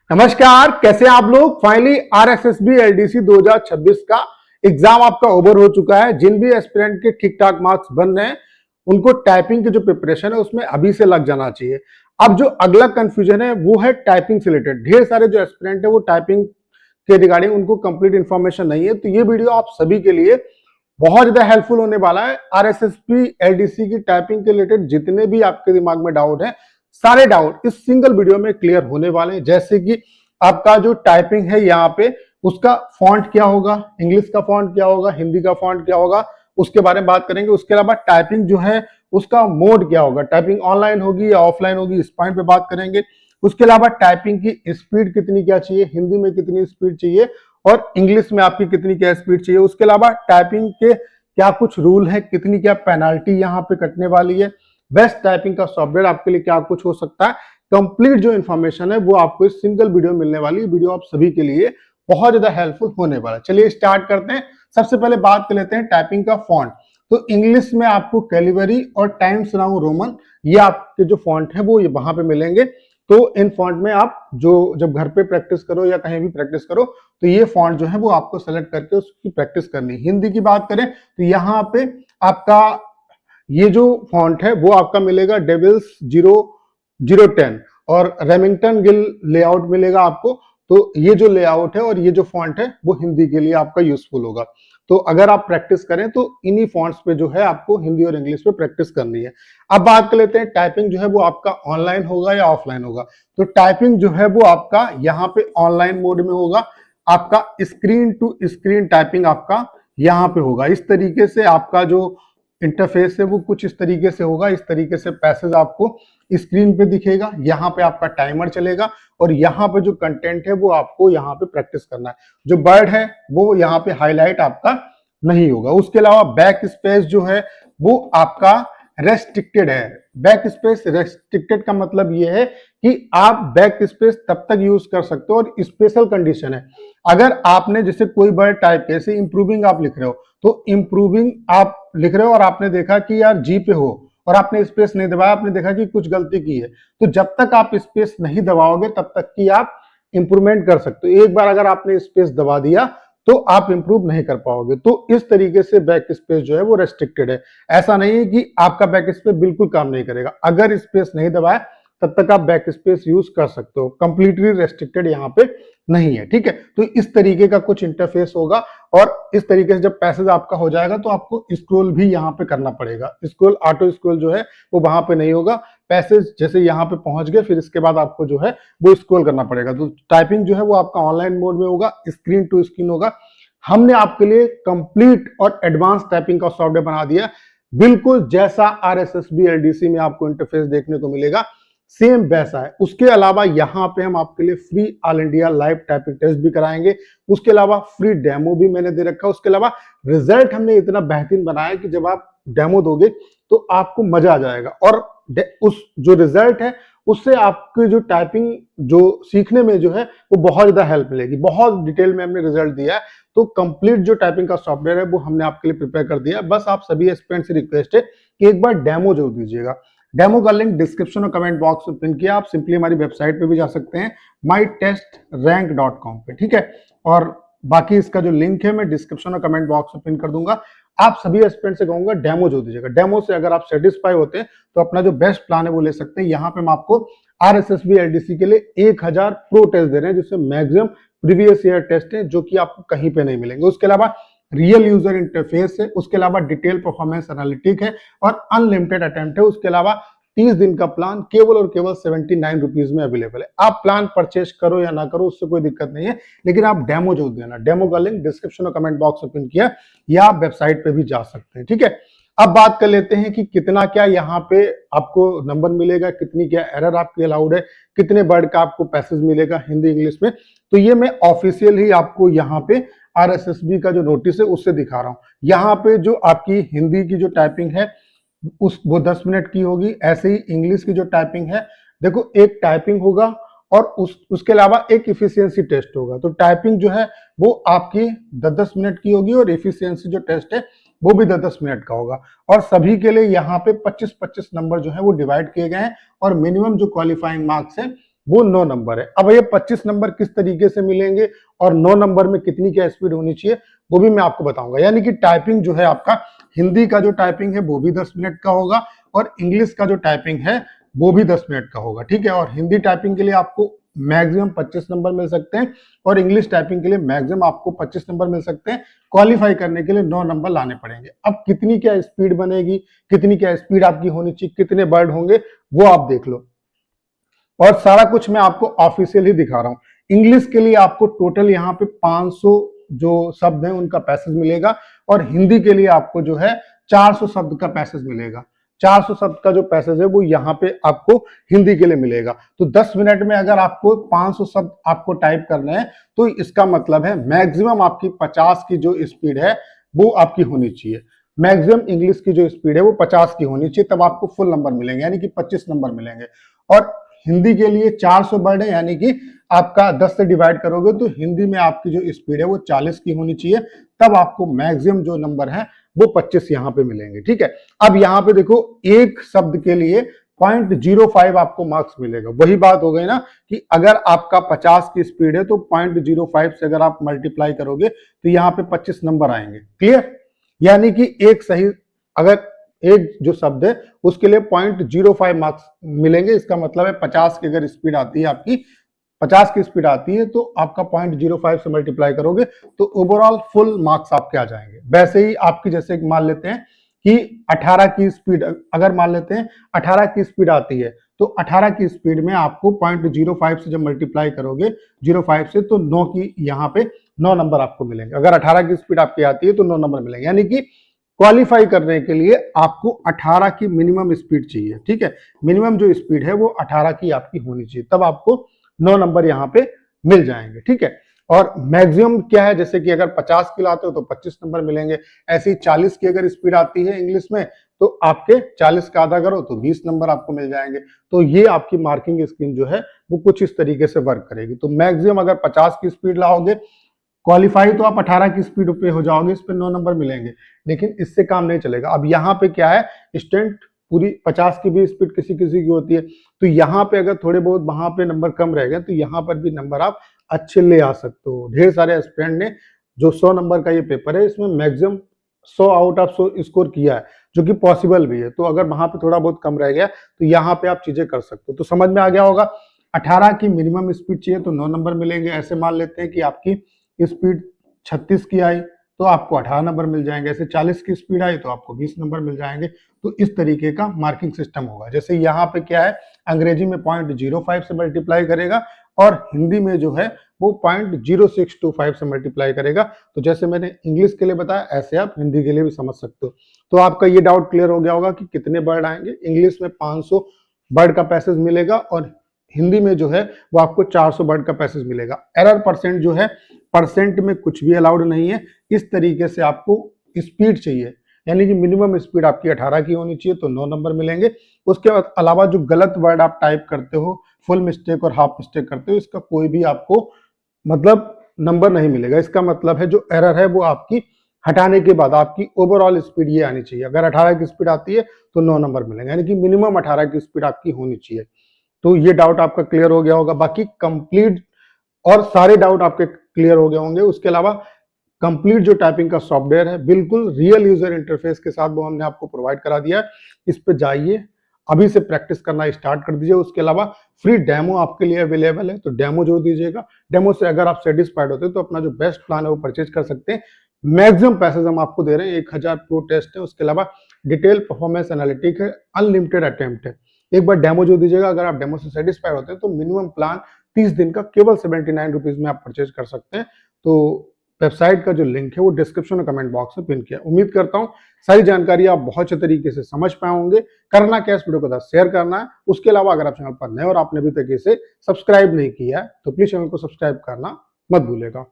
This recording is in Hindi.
नमस्कार, कैसे हैं आप लोग। फाइनली आरएसएसबी एलडीसी 2026 का एग्जाम आपका ओवर हो चुका है। जिन भी एस्पिरेंट के ठीक ठाक मार्क्स बन रहे हैं उनको टाइपिंग की जो प्रिपरेशन है उसमें अभी से लग जाना चाहिए। अब जो अगला कंफ्यूजन है वो है टाइपिंग से रिलेटेड। ढेर सारे जो एस्पिरेंट है वो टाइपिंग के रिगार्डिंग उनको कंप्लीट इंफॉर्मेशन नहीं है, तो ये वीडियो आप सभी के लिए बहुत ज्यादा हेल्पफुल होने वाला है। आरएसएसबी एलडीसी की टाइपिंग के रिलेटेड जितने भी आपके दिमाग में डाउट है, सारे डाउट इस सिंगल वीडियो में क्लियर होने वाले हैं। जैसे कि आपका जो टाइपिंग है यहाँ पे उसका फॉन्ट क्या होगा, इंग्लिश का फॉन्ट क्या होगा, हिंदी का फॉन्ट क्या होगा, उसके बारे में बात करेंगे। उसके अलावा टाइपिंग जो है उसका मोड क्या होगा, टाइपिंग ऑनलाइन होगी या ऑफलाइन होगी, इस पॉइंट पे बात करेंगे। उसके अलावा टाइपिंग की स्पीड कितनी क्या चाहिए, हिंदी में कितनी स्पीड चाहिए और इंग्लिश में आपकी कितनी क्या स्पीड चाहिए। उसके अलावा टाइपिंग के क्या कुछ रूल है, कितनी क्या पेनाल्टी यहाँ पे कटने वाली है, बेस्ट टाइपिंग का सॉफ्टवेयर आपके लिए क्या कुछ हो सकता है। कंप्लीट जो इन्फॉर्मेशन है वो आपको इस सिंगल वीडियो में मिलने वाली है। वीडियो आप सभी के लिए बहुत ज्यादा हेल्पफुल होने वाला है। चलिए स्टार्ट करते हैं। सबसे पहले बात कर लेते हैं टाइपिंग का फॉन्ट। तो इंग्लिश में आपको कैलिबरी और टाइम्स न्यू रोमन ये आपके जो फॉन्ट है वो ये वहां पे मिलेंगे। तो इन फॉन्ट में आप जो जब घर पे प्रैक्टिस करो या कहीं भी प्रैक्टिस करो तो ये फॉन्ट जो है वो आपको सेलेक्ट करके उसकी प्रैक्टिस करनी। हिंदी की बात करें तो यहाँ पे आपका ये जो फॉन्ट है वो आपका मिलेगा डेविल्स 0010 और रेमिंगटन गिल लेआउट मिलेगा आपको। तो ये जो लेआउट है और ये जो फॉन्ट है वो हिंदी के लिए आपका यूजफुल होगा। तो अगर आप प्रैक्टिस करें तो इन्हीं फॉन्ट्स पे जो है आपको हिंदी और इंग्लिश पे प्रैक्टिस करनी है। अब बात कर लेते हैं टाइपिंग जो है वो आपका ऑनलाइन होगा या ऑफलाइन होगा। तो टाइपिंग जो है वो आपका यहाँ पे ऑनलाइन मोड में होगा। आपका स्क्रीन टू स्क्रीन टाइपिंग आपका यहाँ पे होगा। इस तरीके से आपका जो इंटरफेस है वो कुछ इस तरीके से होगा। इस तरीके से पैसेज आपको स्क्रीन पे दिखेगा, यहाँ पे आपका टाइमर चलेगा और यहाँ पे जो कंटेंट है वो आपको यहाँ पे प्रैक्टिस करना है। जो वर्ड है वो यहाँ पे हाईलाइट आपका नहीं होगा। उसके अलावा बैक स्पेस जो है वो आपका रेस्ट्रिक्टेड है। बैक स्पेस रेस्ट्रिक्टेड का मतलब ये है कि आप बैक स्पेस तब तक यूज कर सकते हो और स्पेशल कंडीशन है। अगर आपने जैसे कोई वर्ड टाइप कैसे इंप्रूविंग आप लिख रहे हो तो इंप्रूविंग आप लिख रहे हो और आपने देखा कि यार जी पे हो और आपने स्पेस नहीं दबाया, आपने देखा कि कुछ गलती की है, तो जब तक आप स्पेस नहीं दबाओगे तब तक कि आप इंप्रूवमेंट कर सकते हो। एक बार अगर आपने स्पेस दबा दिया तो आप इंप्रूव नहीं कर पाओगे। तो इस तरीके से बैक स्पेस जो है वो रेस्ट्रिक्टेड है। ऐसा नहीं है कि आपका बैक स्पेस बिल्कुल काम नहीं करेगा। अगर स्पेस नहीं दबाया तब तक आप बैक स्पेस यूज कर सकते हो। कंप्लीटली रेस्ट्रिक्टेड यहाँ पे नहीं है, ठीक है। तो इस तरीके का कुछ इंटरफेस होगा और इस तरीके से जब पैसेज आपका हो जाएगा तो आपको स्क्रॉल भी यहाँ पे करना पड़ेगा। स्क्रॉल ऑटो स्क्रॉल जो है वो वहां पे नहीं होगा। पैसेज जैसे यहाँ पे पहुंच गए फिर इसके बाद आपको जो है वो स्क्रॉल करना पड़ेगा। तो टाइपिंग जो है वो आपका ऑनलाइन मोड में होगा, स्क्रीन टू स्क्रीन होगा। हमने आपके लिए कंप्लीट और एडवांस टाइपिंग का सॉफ्टवेयर बना दिया, बिल्कुल जैसा आरएसएसबी एलडीसी में आपको इंटरफेस देखने को मिलेगा सेम वैसा है। उसके अलावा यहाँ पे हम आपके लिए free all India live typing test भी कराएंगे। उसके अलावा फ्री डेमो भी मैंने दे रखा है। उसके अलावा रिजल्ट हमने इतना बेहतरीन बनाया कि जब आप डेमो दोगे तो आपको मजा आ जाएगा और उस जो रिजल्ट है उससे आपकी जो टाइपिंग जो सीखने में जो है वो बहुत ज्यादा हेल्प मिलेगी। बहुत डिटेल में हमने रिजल्ट दिया है। तो कंप्लीट जो टाइपिंग का सॉफ्टवेयर है वो हमने आपके लिए प्रिपेयर कर दिया है। बस आप सभी एस्पिरेंट से रिक्वेस्ट है कि एक बार डेमो जरूर दीजिएगा। डेमो का लिंक डिस्क्रिप्शन और कमेंट बॉक्स में पिन किया। आप सिंपली हमारी वेबसाइट पे भी जा सकते हैं mytestrank.com पे, ठीक है। और बाकी इसका जो लिंक है मैं डिस्क्रिप्शन और कमेंट बॉक्स में पिन कर दूंगा। आप सभी एस्पिरेंट से कहूंगा डेमो जो दीजिएगा। डेमो से अगर आप सेटिस्फाई होते हैं तो अपना जो बेस्ट प्लान है वो ले सकते हैं। यहाँ पे हम आपको आरएसएसबी एलडीसी के लिए 1000 प्रो टेस्ट दे रहे हैं जिसमें मैक्सिमम प्रीवियस ईयर टेस्ट है जो कि आपको कहीं पे नहीं मिलेंगे। उसके अलावा रियल यूजर इंटरफेस है, उसके अलावा डिटेल परफॉर्मेंस एनालिटिक है और अनलिमिटेड अटेम्प्ट है। उसके अलावा 30 दिन का प्लान केवल और केवल 79 रुपीज में अवेलेबल है। आप प्लान परचेज करो या ना करो उससे कोई दिक्कत नहीं है, लेकिन आप डेमो जरूर देना। डेमो का लिंक डिस्क्रिप्शन और कमेंट बॉक्स में पिन किया या आप वेबसाइट पे भी जा सकते हैं, ठीक है। अब बात कर लेते हैं कि कितना क्या यहाँ पे आपको नंबर मिलेगा, कितनी क्या एरर आपकी अलाउड है, कितने वर्ड का आपको पैसेज मिलेगा हिंदी इंग्लिश में। तो ये मैं ऑफिशियल ही आपको यहाँ पे आरएसएसबी का जो नोटिस है उससे दिखा रहा हूँ। यहाँ पे जो आपकी हिंदी की जो टाइपिंग है उस वो 10 मिनट की होगी। ऐसे ही इंग्लिश की जो टाइपिंग है देखो एक टाइपिंग होगा और उसके अलावा एक इफिशियंसी टेस्ट होगा। तो टाइपिंग जो है वो आपकी 10-10 मिनट की होगी और इफिशियंसी जो टेस्ट है वो भी 10-10 मिनट का होगा। और सभी के लिए यहाँ पे 25-25 नंबर जो है वो डिवाइड किए गए हैं और मिनिमम जो क्वालिफाइंग मार्क्स है वो 9 नंबर है। अब ये 25 नंबर किस तरीके से मिलेंगे और 9 नंबर में कितनी क्या स्पीड होनी चाहिए वो भी मैं आपको बताऊंगा। यानी कि टाइपिंग जो है आपका, हिंदी का जो टाइपिंग है वो भी 10 मिनट का होगा और इंग्लिश का जो टाइपिंग है वो भी 10 मिनट का होगा, ठीक है। और हिंदी टाइपिंग के लिए आपको मैक्सिमम 25 नंबर मिल सकते हैं और इंग्लिश टाइपिंग के लिए मैक्सिमम आपको 25 नंबर मिल सकते हैं। क्वालिफाई करने के लिए 9 नंबर लाने पड़ेंगे। अब कितनी क्या स्पीड बनेगी, कितनी क्या स्पीड आपकी होनी चाहिए, कितने वर्ड होंगे वो आप देख लो। और सारा कुछ मैं आपको ऑफिशियल ही दिखा रहा हूं। इंग्लिश के लिए आपको टोटल यहाँ पे 500 जो शब्द हैं उनका पैसेज मिलेगा और हिंदी के लिए आपको जो है 400 शब्द का पैसेज मिलेगा। 400 शब्द का जो पैसेज है वो यहाँ पे आपको हिंदी के लिए मिलेगा। तो 10 मिनट में अगर आपको 500 शब्द आपको टाइप करने हैं तो इसका मतलब है मैक्सिमम आपकी 50 की जो स्पीड है वो आपकी होनी चाहिए। मैक्सिमम इंग्लिश की जो स्पीड है वो 50 की होनी चाहिए, तब आपको फुल नंबर मिलेंगे, यानी कि 25 नंबर मिलेंगे। और हिंदी के लिए 400 वर्ड है, यानी कि आपका 10 से डिवाइड करोगे तो हिंदी में आपकी जो स्पीड है वो 40 की होनी चाहिए, तब आपको मैक्सिमम जो नंबर है वो 25 यहाँ पे मिलेंगे, ठीक है। अब यहाँ पे देखो एक शब्द के लिए 0.05 आपको मार्क्स मिलेगा। वही बात हो गई ना कि अगर आपका 50 की स्पीड है तो 0.05 से अगर आप मल्टीप्लाई करोगे तो यहाँ पे 25 नंबर आएंगे। क्लियर? यानी कि एक सही, अगर एक जो शब्द है उसके लिए 0.05 मार्क्स मिलेंगे। इसका मतलब है 50 की अगर स्पीड आती है आपकी, 50 की स्पीड आती है तो आपका 0.05 से मल्टीप्लाई करोगे तो ओवरऑल फुल मार्क्स आपके आ जाएंगे। वैसे ही आपकी जैसे मान लेते हैं कि 18 की स्पीड, अगर मान लेते हैं 18 की स्पीड आती है तो 18 की स्पीड में आपको 0.05 से जब मल्टीप्लाई करोगे 05 से तो 9 की यहाँ पे 9 नंबर आपको मिलेंगे। अगर 18 की स्पीड आपकी आती है तो 9 नंबर मिलेंगे। यानी कि क्वालिफाई करने के लिए आपको 18 की मिनिमम स्पीड चाहिए, ठीक है। मिनिमम जो स्पीड है वो 18 की आपकी होनी चाहिए, तब आपको 9 नंबर यहाँ पे मिल जाएंगे, ठीक है। और मैक्सिमम क्या है, जैसे कि अगर 50 की लाते हो तो 25 नंबर मिलेंगे। ऐसी 40 की अगर स्पीड आती है इंग्लिश में तो आपके 40 का आधा करो तो 20 नंबर आपको मिल जाएंगे। तो ये आपकी मार्किंग स्कीम जो है वो कुछ इस तरीके से वर्क करेगी। तो मैक्सिमम अगर 50 की स्पीड लाओगे, क्वालिफाई तो आप 18 की स्पीड पे हो जाओगे, इस पे 9 नंबर मिलेंगे, लेकिन इससे काम नहीं चलेगा। अब यहाँ पे क्या है, स्टूडेंट पूरी 50 की भी स्पीड किसी किसी की होती है, तो यहाँ पे अगर थोड़े बहुत वहां पे नंबर कम रह गए तो यहाँ पर भी नंबर आप अच्छे ले आ सकते हो। ढेर सारे एस्पिरेंट ने जो 100 नंबर का ये पेपर है इसमें मैक्सिमम 100 आउट ऑफ 100 स्कोर किया है, जो कि पॉसिबल भी है। तो अगर वहां पे थोड़ा बहुत कम रह गया तो यहाँ पे आप चीजें कर सकते हो। तो समझ में आ गया होगा, 18 की मिनिमम स्पीड चाहिए तो 9 नंबर मिलेंगे। ऐसे मान लेते हैं कि आपकी स्पीड 36 की आई तो आपको 18 नंबर मिल जाएंगे। ऐसे 40 की स्पीड आई तो आपको 20 नंबर मिल जाएंगे। तो इस तरीके का मार्किंग सिस्टम होगा। जैसे यहाँ पे क्या है, अंग्रेजी में 0.05 से मल्टीप्लाई करेगा और हिंदी में जो है वो 0.0625 से मल्टीप्लाई करेगा। तो जैसे मैंने इंग्लिश के लिए बताया ऐसे आप हिंदी के लिए भी समझ सकते हो। तो आपका ये डाउट क्लियर हो गया होगा कि कितने वर्ड आएंगे। इंग्लिश में 500 वर्ड का पैसेज मिलेगा और हिंदी में जो है वो आपको 400 वर्ड का पैसेज मिलेगा। एरर परसेंट जो है, परसेंट में कुछ भी अलाउड नहीं है। इस तरीके से आपको स्पीड चाहिए, यानी कि मिनिमम स्पीड आपकी 18 की होनी चाहिए तो 9 नंबर मिलेंगे। उसके अलावा जो गलत वर्ड आप टाइप करते हो, फुल मिस्टेक और हाफ मिस्टेक करते हो, इसका कोई भी आपको मतलब नंबर नहीं मिलेगा। इसका मतलब है जो एरर है वो आपकी हटाने के बाद आपकी ओवरऑल स्पीड ये आनी चाहिए। अगर 18 की स्पीड आती है तो 9 नंबर मिलेंगे, यानी कि मिनिमम 18 की स्पीड आपकी होनी चाहिए। तो ये डाउट आपका क्लियर हो गया होगा। बाकी कंप्लीट और सारे डाउट आपके क्लियर हो गए होंगे। उसके अलावा कंप्लीट जो टाइपिंग का सॉफ्टवेयर है बिल्कुल रियल यूजर इंटरफेस के साथ वो हमने आपको प्रोवाइड करा दिया है। इस पे जाइए, अभी से प्रैक्टिस करना स्टार्ट कर दीजिए। उसके अलावा फ्री डेमो आपके लिए अवेलेबल है, तो डेमो जोड़ दीजिएगा। डेमो से अगर आप सेटिस्फाइड होते हैं तो अपना जो बेस्ट प्लान है वो परचेज कर सकते हैं। मैक्सिमम पैसेज हम आपको दे रहे हैं, 1000 प्रो टेस्ट है, उसके अलावा डिटेल परफॉर्मेंस एनालिटिक है, अनलिमिटेड अटेम्प्ट है। एक बार डेमो जो दीजिएगा, अगर आप डेमो से सेटिस्फाइड होते हैं तो मिनिमम प्लान 30 दिन का केवल 79 रुपीज में आप परचेज कर सकते हैं। तो वेबसाइट का जो लिंक है वो डिस्क्रिप्शन और कमेंट बॉक्स में पिन किया। उम्मीद करता हूँ सारी जानकारी आप बहुत अच्छे तरीके से समझ पाए होंगे। करना क्या, इस वीडियो को शेयर करना है। उसके अलावा अगर आप चैनल पर नए और आपने अभी तक इसे सब्सक्राइब नहीं किया है तो प्लीज चैनल को सब्सक्राइब करना मत भूलेगा।